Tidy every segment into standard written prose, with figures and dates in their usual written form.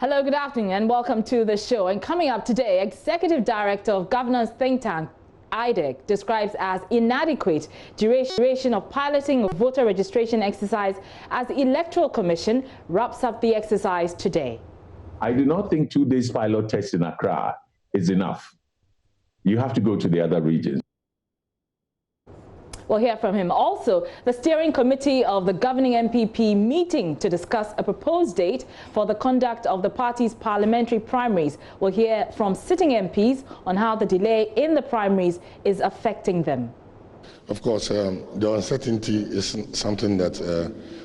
Hello, good afternoon and welcome to the show. And coming up today, Executive Director of Governance Think Tank, IDEC, describes as inadequate duration of piloting of voter registration exercise as the Electoral Commission wraps up the exercise today. I do not think 2 days pilot test in Accra is enough. You have to go to the other regions. We'll hear from him. Also, the steering committee of the governing MPP meeting to discuss a proposed date for the conduct of the party's parliamentary primaries. We'll hear from sitting MPs on how the delay in the primaries is affecting them. Of course, the uncertainty is something that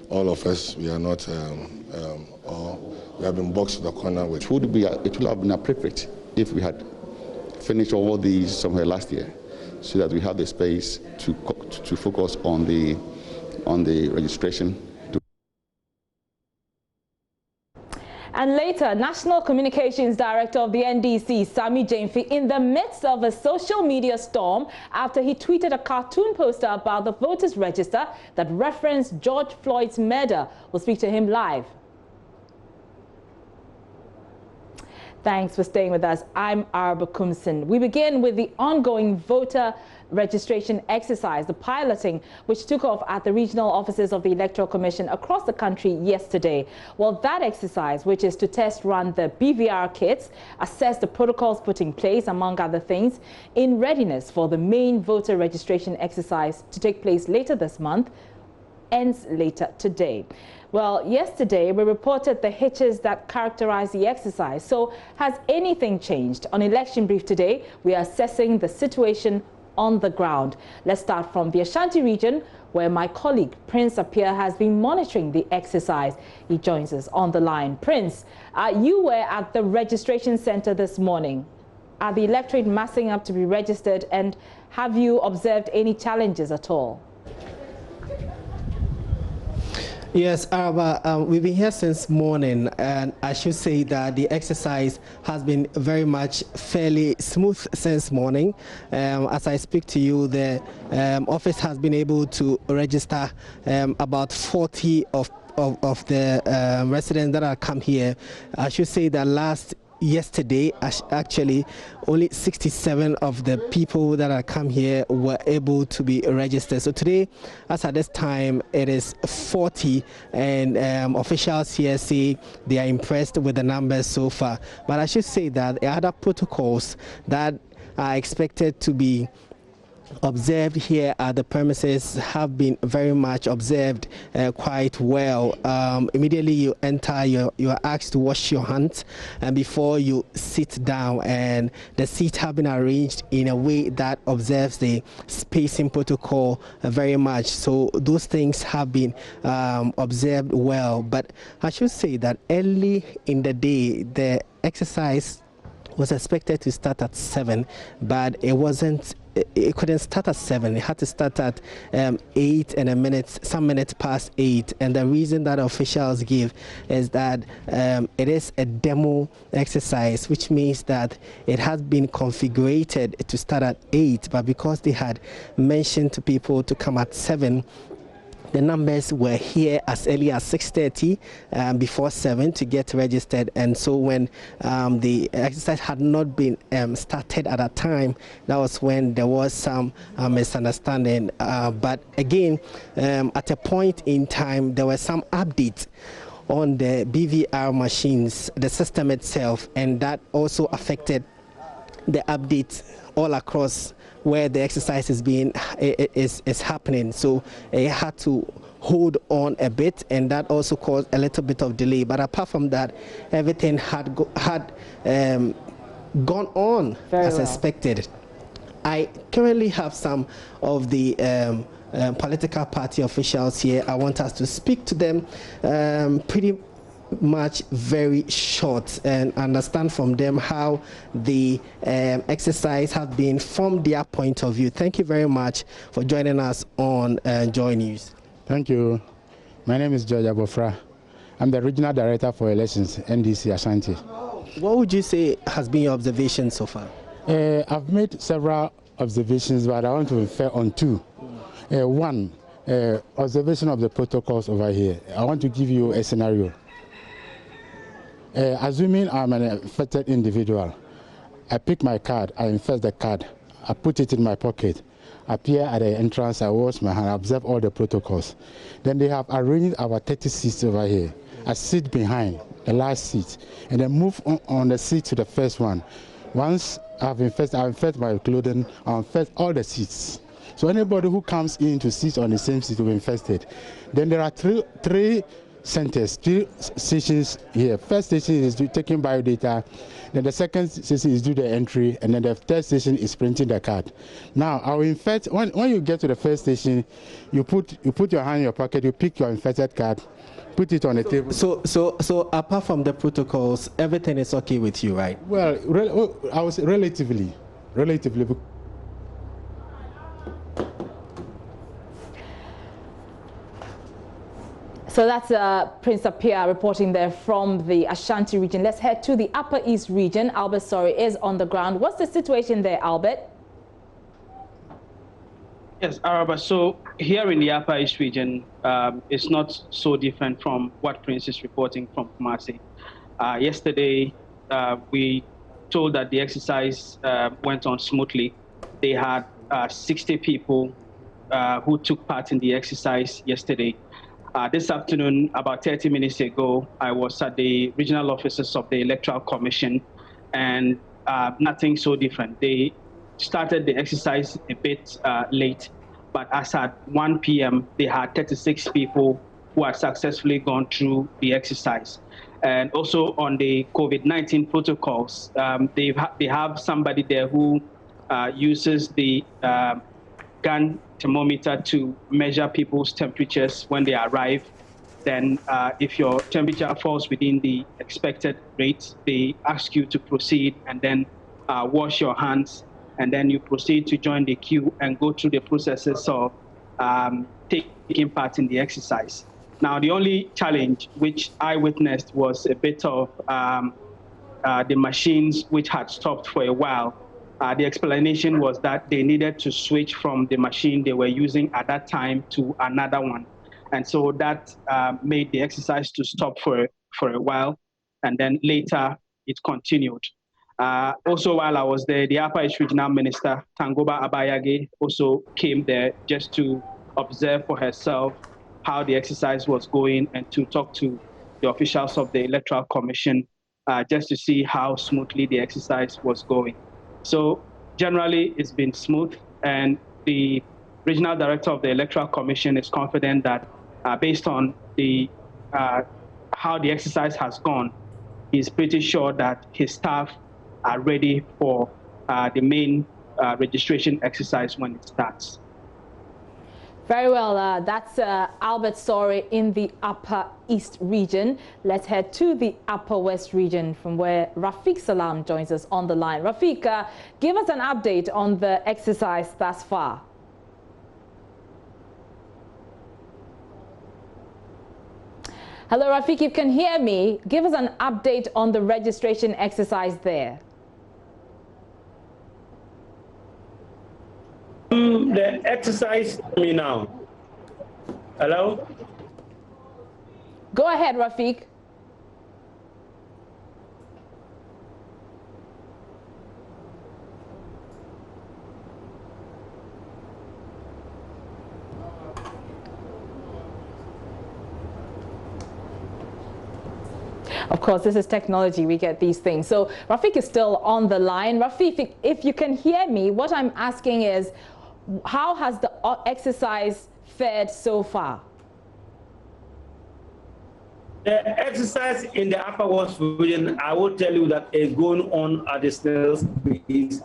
all of us, we are not, or we have been boxed to the corner with. It would have been appropriate if we had finished all these somewhere last year, so that we have the space to focus on the registration. And later, National Communications Director of the NDC, Sammy Gyamfi, in the midst of a social media storm after he tweeted a cartoon poster about the voters' register that referenced George Floyd's murder. We'll speak to him live. Thanks for staying with us. I'm Arba Kumsin. We begin with the ongoing voter registration exercise, the piloting, which took off at the regional offices of the Electoral Commission across the country yesterday. Well, that exercise, which is to test run the BVR kits, assess the protocols put in place, among other things, in readiness for the main voter registration exercise to take place later this month, ends later today. Well, yesterday we reported the hitches that characterize the exercise. So has anything changed? On Election Brief today, we are assessing the situation on the ground. Let's start from the Ashanti region, where my colleague Prince Appiah has been monitoring the exercise. He joins us on the line. Prince, you were at the registration center this morning. Are the electorate massing up to be registered, and have you observed any challenges at all? Yes, Araba, we've been here since morning, and I should say that the exercise has been very much fairly smooth since morning. As I speak to you, the office has been able to register about 40 of the residents that have come here. I should say that yesterday, actually, only 67 of the people that have come here were able to be registered. So today, as at this time, it is 40, and officials here say they are impressed with the numbers so far. But I should say that the other protocols that are expected to be observed here at the premises have been very much observed quite well. Immediately you enter, you are asked to wash your hands and before you sit down, and the seats have been arranged in a way that observes the spacing protocol very much. So those things have been observed well. But I should say that early in the day, the exercise was expected to start at 7, but it couldn't start at 7. It had to start at 8 and some minutes past 8. And the reason that officials give is that it is a demo exercise, which means that it has been configured to start at 8, but because they had mentioned to people to come at 7, the numbers were here as early as 6:30 before 7 to get registered. And so when the exercise had not been started at that time, that was when there was some misunderstanding. But again, at a point in time, there were some updates on the BVR machines, the system itself, and that also affected the updates all across where the exercise is happening. So it had to hold on a bit, and that also caused a little bit of delay. But apart from that, everything had gone on as expected. I currently have some of the political party officials here. I want us to speak to them pretty much very short and understand from them how the exercise has been from their point of view. Thank you very much for joining us on JoyNews. Thank you. My name is George Abofra. I'm the Regional Director for Elections, NDC Ashanti. What would you say has been your observation so far? I've made several observations, but I want to refer on 2. One, observation of the protocols over here. I want to give you a scenario. Assuming I'm an infected individual, I pick my card, I infest the card, I put it in my pocket, appear at the entrance, I wash my hand, I observe all the protocols. Then they have arranged our 30 seats over here. I sit behind the last seat and then move on the seat to the first one. Once I infest my clothing, I infest all the seats. So anybody who comes in to sit on the same seat will be infested. Then there are three centers, 3 stations here. First station is taking biodata, then the second station is do the entry, and then the third station is printing the card. Now, I will infect, when you get to the first station, you put your hand in your pocket, you pick your infected card, put it on the table. So apart from the protocols, everything is okay with you, right? Well, I was relatively. So that's Prince Appiah reporting there from the Ashanti region. Let's head to the Upper East region. Albert Sorry is on the ground. What's the situation there, Albert? Yes, Araba. So here in the Upper East region, it's not so different from what Prince is reporting from Kumasi. Yesterday, we told that the exercise went on smoothly. They had 60 people who took part in the exercise yesterday. This afternoon, about 30 minutes ago, I was at the regional offices of the Electoral Commission, and nothing so different. They started the exercise a bit late, but as at 1 p.m., they had 36 people who had successfully gone through the exercise. And also on the COVID-19 protocols, they have somebody there who uses the gun thermometer to measure people's temperatures when they arrive. Then if your temperature falls within the expected rate, they ask you to proceed and then wash your hands, and then you proceed to join the queue and go through the processes of taking part in the exercise. Now, the only challenge which I witnessed was a bit of the machines which had stopped for a while. The explanation was that they needed to switch from the machine they were using at that time to another one. And so that made the exercise to stop for a while, and then later it continued. Also, while I was there, the Upper East Regional Minister, Tangoba Abayage, also came there just to observe for herself how the exercise was going and to talk to the officials of the Electoral Commission just to see how smoothly the exercise was going. So generally, it's been smooth, and the Regional Director of the Electoral Commission is confident that based on the how the exercise has gone, he's pretty sure that his staff are ready for the main registration exercise when it starts. Very well, that's Albert Sorry in the Upper East region. Let's head to the Upper West region from where Rafiq Salam joins us on the line. Rafiq, give us an update on the exercise thus far. Hello, Rafiq, if you can hear me, give us an update on the registration exercise there. The exercise me now. Hello? Go ahead, Rafiq. Of course, this is technology. We get these things. So Rafiq is still on the line. Rafiq, if you can hear me, what I'm asking is, how has the exercise fared so far? The exercise in the Upper West region, I will tell you that is going on at the snail's pace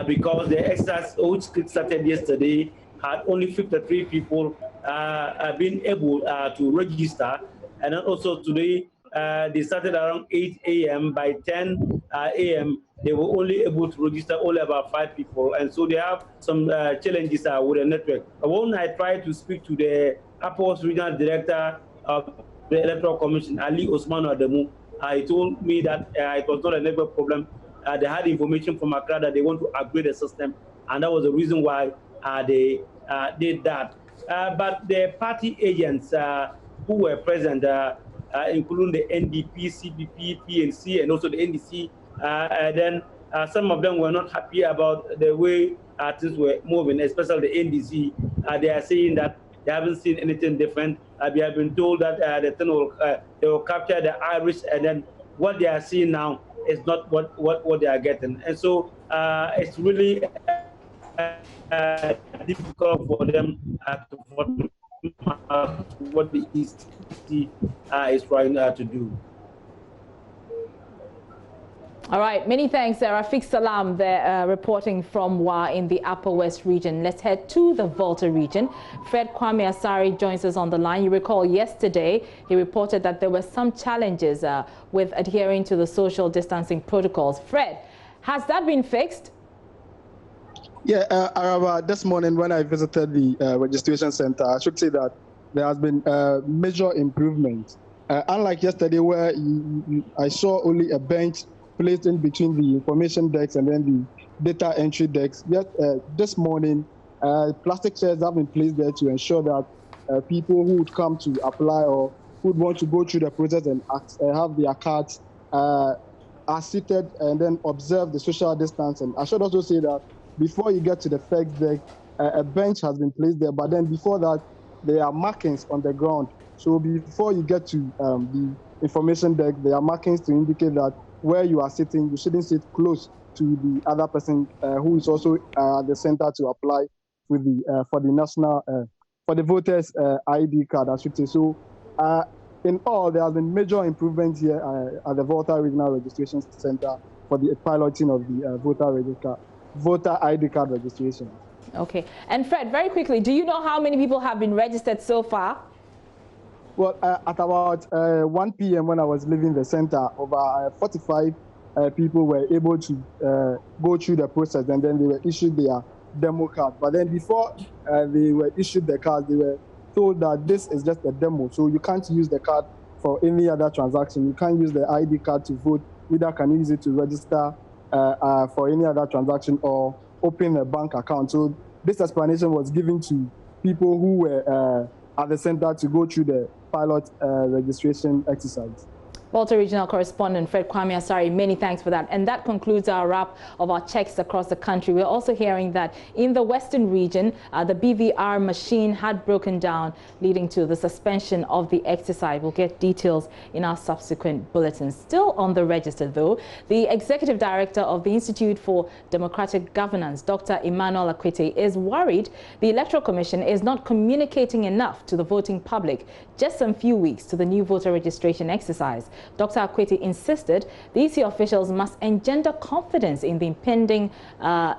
because the exercise which started yesterday had only 53 people been able to register, and then also today they started around 8 a.m. By 10 a.m. they were only able to register only about 5 people, and so they have some challenges with the network. When I tried to speak to the Upper West Regional Director of the Electoral Commission, Ali Osman Adamu, he told me that it was not a network problem. They had information from Accra that they want to upgrade the system, and that was the reason why they did that. But the party agents who were present, including the NDP, CBP, PNC, and also the NDC. Then some of them were not happy about the way things were moving, especially the NDC. They are saying that they haven't seen anything different. They have been told that they will capture the Irish, and then what they are seeing now is not what they are getting. And so it's really difficult for them to what the East is trying to do. All right, many thanks, Rafiq Salam, there reporting from Wa in the Upper West region. Let's head to the Volta region. Fred Kwame Asari joins us on the line. You recall yesterday he reported that there were some challenges with adhering to the social distancing protocols. Fred, has that been fixed? Yeah, Araba, this morning when I visited the registration center, I should say that there has been major improvement. Unlike yesterday where I saw only a bench placed in between the information decks and then the data entry decks. Yet this morning, plastic chairs have been placed there to ensure that people who would come to apply or who would want to go through the process and have their cards are seated and then observe the social distance. And I should also say that before you get to the first deck, a bench has been placed there, but then before that, there are markings on the ground. So before you get to the information deck, there are markings to indicate that where you are sitting, you shouldn't sit close to the other person who is also at the center to apply with for the national, for the voters' ID card, I should say. So in all, there has been major improvements here at the Volta Regional Registration Center for the piloting of the voter ID card registration. Okay. And Fred, very quickly, do you know how many people have been registered so far? Well, at about 1 p.m. when I was leaving the center, over 45 people were able to go through the process, and then they were issued their demo card. But then before they were issued the card, they were told that this is just a demo, so you can't use the card for any other transaction. You can't use the ID card to vote. Neither can you use it to register for any other transaction or open a bank account. So this explanation was given to people who were at the center to go through the pilot registration exercise. Volta Regional Correspondent Fred Kwame Asari, many thanks for that. And that concludes our wrap of our checks across the country. We're also hearing that in the Western region, the BVR machine had broken down, leading to the suspension of the exercise. We'll get details in our subsequent bulletins. Still on the register, though, the Executive Director of the Institute for Democratic Governance, Dr. Emmanuel Akwete, is worried the Electoral Commission is not communicating enough to the voting public just some few weeks to the new voter registration exercise. Dr. Akwete insisted the EC officials must engender confidence in the impending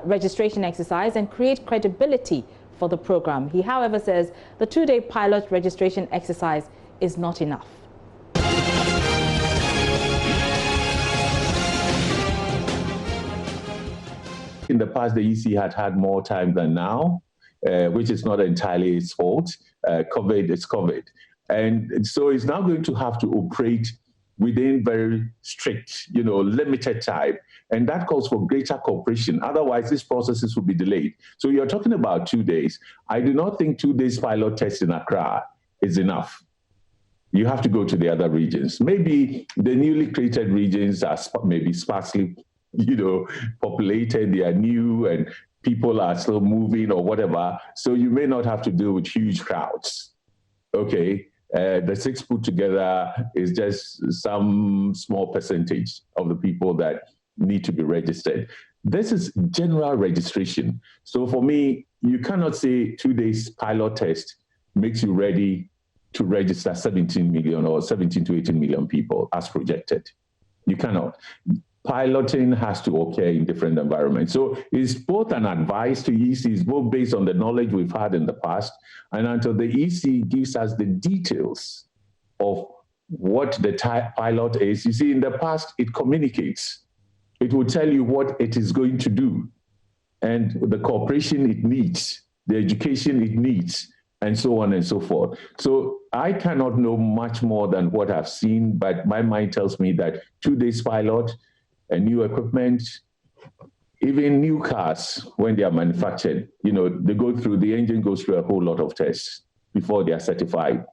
registration exercise and create credibility for the program. He, however, says the two-day pilot registration exercise is not enough. In the past, the EC had more time than now, which is not entirely its fault. COVID is COVID. And so it's now going to have to operate within very strict, limited time. And that calls for greater cooperation. Otherwise, these processes will be delayed. So you're talking about 2 days. I do not think 2 days pilot test in Accra is enough. You have to go to the other regions. Maybe the newly created regions are maybe sparsely, populated. They are new and people are still moving or whatever. So you may not have to deal with huge crowds. Okay. The 6 put together is just some small percentage of the people that need to be registered. This is general registration. So for me, you cannot say 2 days pilot test makes you ready to register 17 million or 17 to 18 million people as projected. You cannot. Piloting has to occur in different environments. So it's both an advice to EC, it's both based on the knowledge we've had in the past, and until the EC gives us the details of what the pilot is. You see, in the past, it communicates. It will tell you what it is going to do, and the cooperation it needs, the education it needs, and so on and so forth. So I cannot know much more than what I've seen, but my mind tells me that 2 days pilot, and new equipment, even new cars, when they are manufactured, the engine goes through a whole lot of tests before they are certified.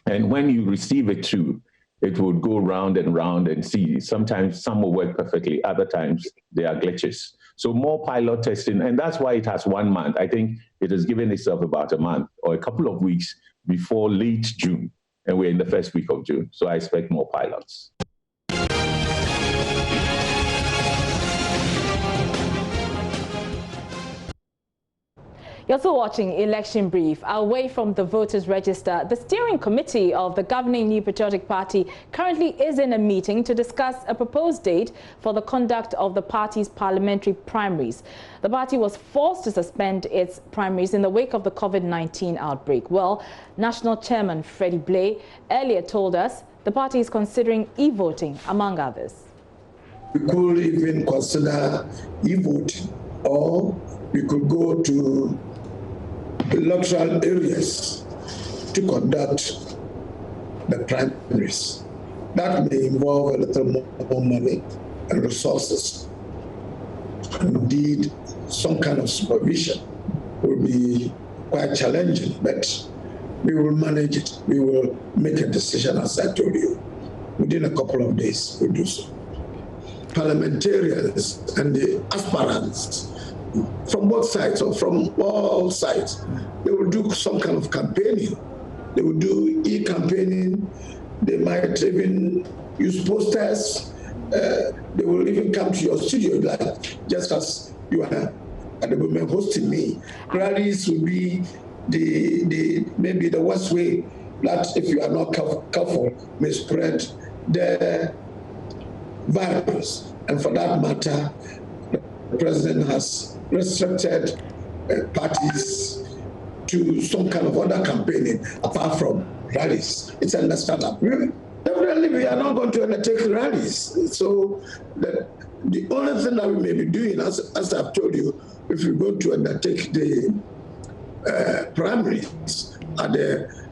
And when you receive it too, it would go round and round and see. Sometimes some will work perfectly, other times there are glitches. So more pilot testing, and that's why it has 1 month. I think it has given itself about a month or a couple of weeks before late June, and we're in the first week of June. So I expect more pilots. You're also watching Election Brief. Away from the voters' register, the steering committee of the governing New Patriotic Party currently is in a meeting to discuss a proposed date for the conduct of the party's parliamentary primaries. The party was forced to suspend its primaries in the wake of the COVID-19 outbreak. Well, National Chairman Freddie Blay earlier told us the party is considering e-voting, among others. We could even consider e-voting, or we could go to electoral areas to conduct the primaries. That may involve a little more money and resources. Indeed, some kind of supervision will be quite challenging, but we will manage it. We will make a decision, as I told you. Within a couple of days, we'll do so. Parliamentarians and the aspirants from both sides or from all sides, they will do some kind of campaigning. They will do e-campaigning. They might even use posters. They will even come to your studio, like just as you are at the moment hosting me. Rallies will be maybe the worst way that, if you are not careful, may spread the virus. And for that matter, the president has restricted parties to some kind of other campaigning apart from rallies. It's understandable. Definitely, we are not going to undertake rallies. So the only thing that we may be doing, as I've told you, if we're going to undertake the primaries at the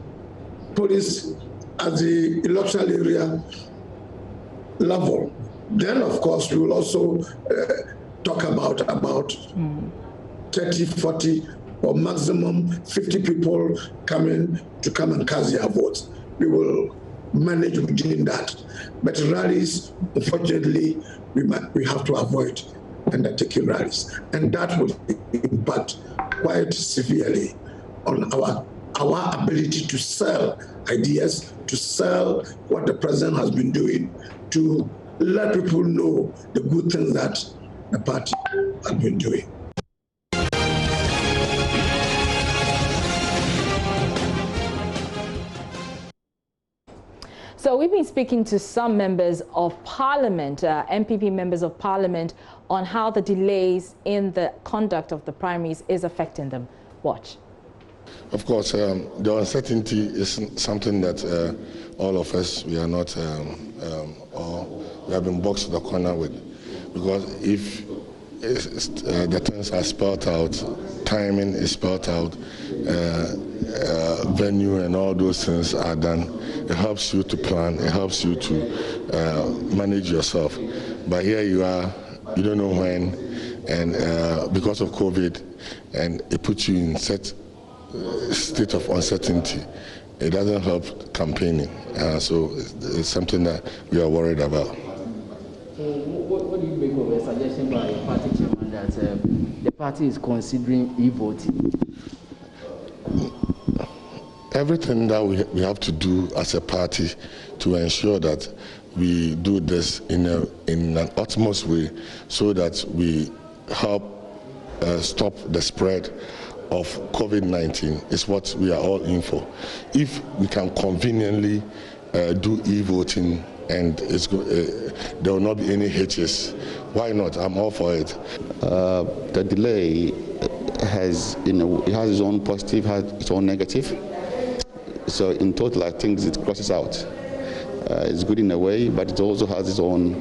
police, at the electoral area level, then of course we will also talk about 30, 40, or maximum 50 people coming to come and cast their votes. We will manage within that. But rallies, unfortunately, we have to avoid undertaking rallies. And that will impact quite severely on our ability to sell ideas, to sell what the president has been doing, to let people know the good things that the party has been doing. So we've been speaking to some members of parliament, MPP members of parliament, on how the delays in the conduct of the primaries is affecting them. Watch. Of course, the uncertainty is something that all of us, we are not, or we have been boxed to the corner with. Because if the things are spelled out, timing is spelled out, venue and all those things are done, it helps you to plan, it helps you to manage yourself. But here you are, you don't know when, and because of COVID, and it puts you in such state of uncertainty. It doesn't help campaigning, so it's something that we are worried about. So what do you make of a suggestion by a party chairman that the party is considering e-voting? Everything that we have to do as a party to ensure that we do this in an utmost way, so that we help stop the spread of COVID-19 is what we are all in for. If we can conveniently do e-voting and there will not be any hitches, why not? I'm all for it. The delay has, it has its own positive, has its own negative. So in total, I think it crosses out. It's good in a way, but it also has its own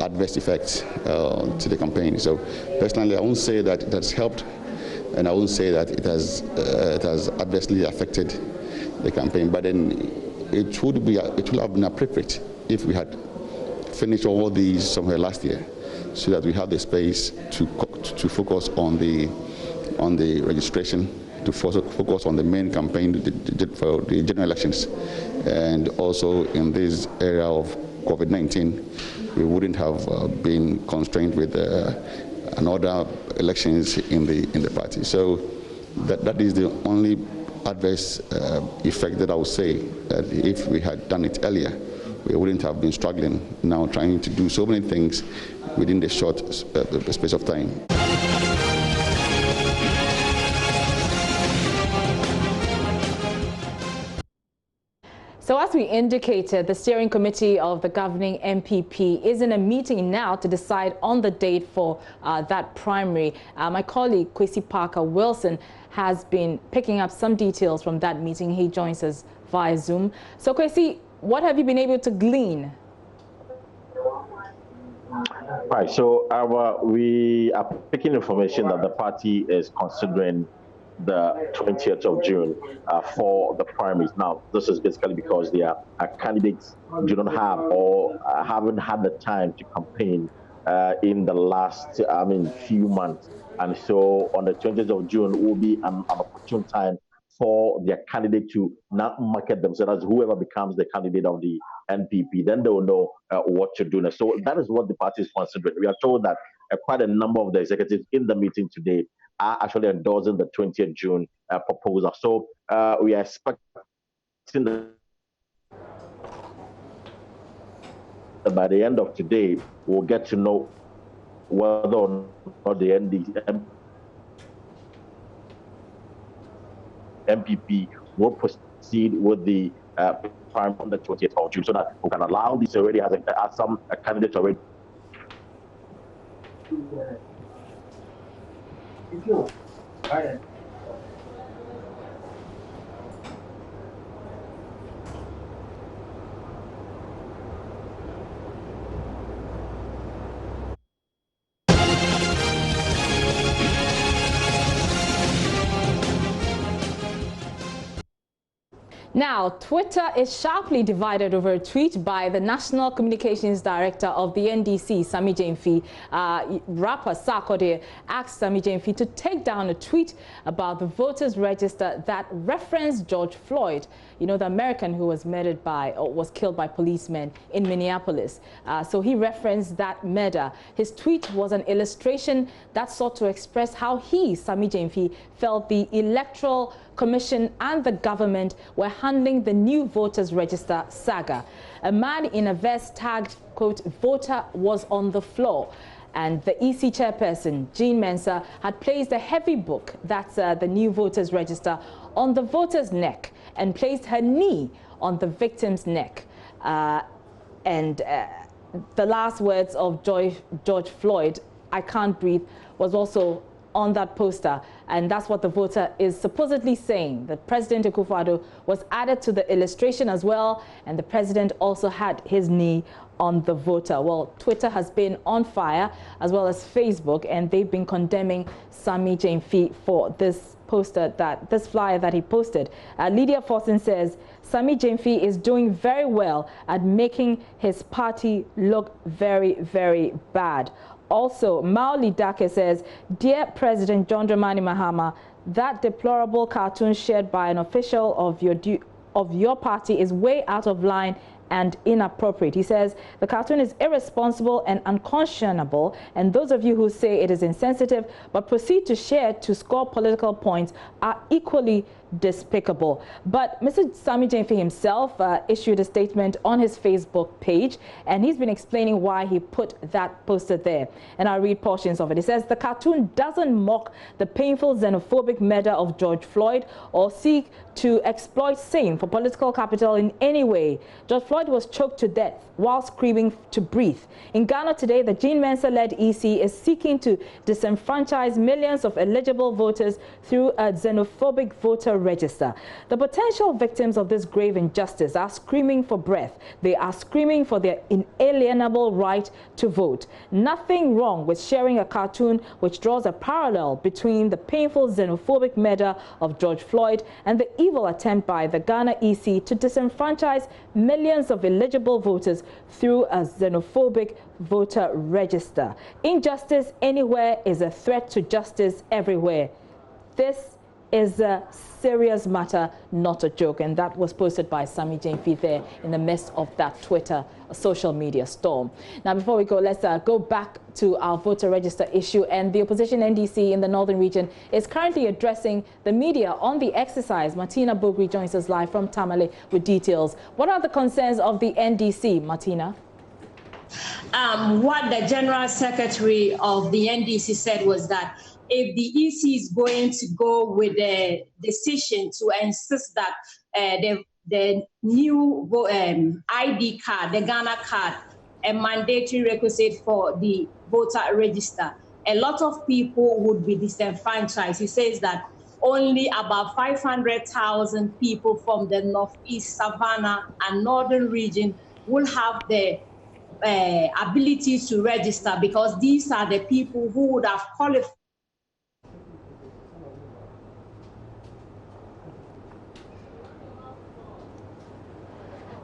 adverse effects to the campaign. So personally, I won't say that it has helped, and I won't say that it has adversely affected the campaign. But then it would have been appropriate if we had finished all these somewhere last year, so that we have the space to focus on the registration, to focus on the main campaign for the general elections, And also in this area of COVID-19, we wouldn't have been constrained with another elections in the party. So that is the only adverse effect that I would say, that if we had done it earlier, we wouldn't have been struggling now trying to do so many things within the short space of time. So as we indicated, the steering committee of the governing MPP is in a meeting now to decide on the date for that primary. My colleague, Kwesi Parker Wilson, has been picking up some details from that meeting. He joins us via Zoom. So Kwesi, what have you been able to glean? Right, so we are picking information that the party is considering the 20th of June for the primaries. Now, this is basically because their candidates do not have or haven't had the time to campaign in the last, few months. And so on the 20th of June will be an opportune time for their candidate to not market themselves as whoever becomes the candidate of the NPP. Then they will know what to do next. So that is what the party is considering. We are told that quite a number of the executives in the meeting today are actually endorsing the 20th June proposal. So we are expecting that by the end of today, we'll get to know whether or not the MPP will proceed with the primary on the 20th of June, so that we can allow this already as some candidates already. Now, Twitter is sharply divided over a tweet by the National Communications Director of the NDC, Sammy Gyamfi. Rapper Sarkodie asked Sammy Gyamfi to take down a tweet about the voters register that referenced George Floyd, you know, the American who was murdered by or was killed by policemen in Minneapolis. So he referenced that murder. His tweet was an illustration that sought to express how he, Sammy Gyamfi, felt the Electoral Commission and the government were handling the new voters register saga. A man in a vest tagged, quote, voter was on the floor. And the EC chairperson, Jean Mensah, had placed a heavy book, that's the new voters register, on the voter's neck and placed her knee on the victim's neck. The last words of George Floyd, I can't breathe, was also on that poster, and that's what the voter is supposedly saying. The President Akufo-Addo was added to the illustration as well, and the president also had his knee on the voter. Well, Twitter has been on fire, as well as Facebook, and they've been condemning Sammy Gyamfi for this poster, this flyer that he posted. Lydia Forson says Sammy Gyamfi is doing very well at making his party look very, very bad. Also, Mauli Dake says, Dear President John Dramani Mahama, that deplorable cartoon shared by an official of your party is way out of line and inappropriate. He says the cartoon is irresponsible and unconscionable, and those of you who say it is insensitive but proceed to share to score political points are equally despicable. But Mr. Sammy Gyamfi himself issued a statement on his Facebook page, and he's been explaining why he put that poster there. And I'll read portions of it. It says, the cartoon doesn't mock the painful xenophobic murder of George Floyd or seek to exploit same for political capital in any way. George Floyd was choked to death while screaming to breathe. In Ghana today, the Jean Mensah-led EC is seeking to disenfranchise millions of eligible voters through a xenophobic voter register. The potential victims of this grave injustice are screaming for breath. They are screaming for their inalienable right to vote. Nothing wrong with sharing a cartoon which draws a parallel between the painful xenophobic murder of George Floyd and the evil attempt by the Ghana EC to disenfranchise millions of eligible voters through a xenophobic voter register. Injustice anywhere is a threat to justice everywhere. This is a serious matter, not a joke. And that was posted by Sammy Gyamfi there in the midst of that Twitter social media storm. Now, before we go, let's go back to our voter register issue. And the opposition NDC in the northern region is currently addressing the media on the exercise. Martina Bugri joins us live from Tamale with details. What are the concerns of the NDC, Martina? What the General Secretary of the NDC said was that if the EC is going to go with the decision to insist that the new ID card, the Ghana card, a mandatory requisite for the voter register, a lot of people would be disenfranchised. He says that only about 500,000 people from the Northeast, Savannah, and Northern region will have the ability to register, because these are the people who would have qualified.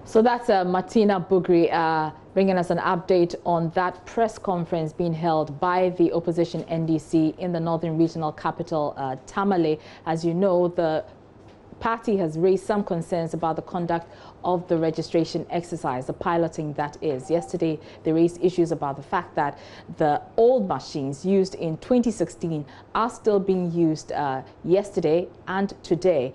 So that's Martina Bugri bringing us an update on that press conference being held by the opposition NDC in the northern regional capital, Tamale. As you know, the party has raised some concerns about the conduct of the registration exercise, the piloting that is. Yesterday, they raised issues about the fact that the old machines used in 2016 are still being used yesterday and today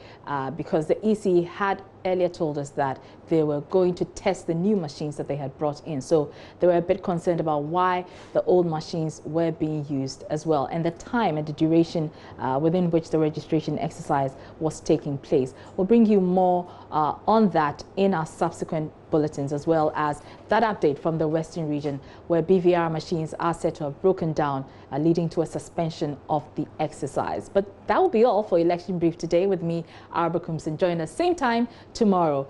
because the EC had earlier told us that they were going to test the new machines that they had brought in. So they were a bit concerned about why the old machines were being used as well, and the time and the duration within which the registration exercise was taking place. We'll bring you more on that in our subsequent bulletins, as well as that update from the Western region, where BVR machines are said to have broken down, leading to a suspension of the exercise. But that will be all for Election Brief today with me, Arba Kumsin. Join us same time tomorrow.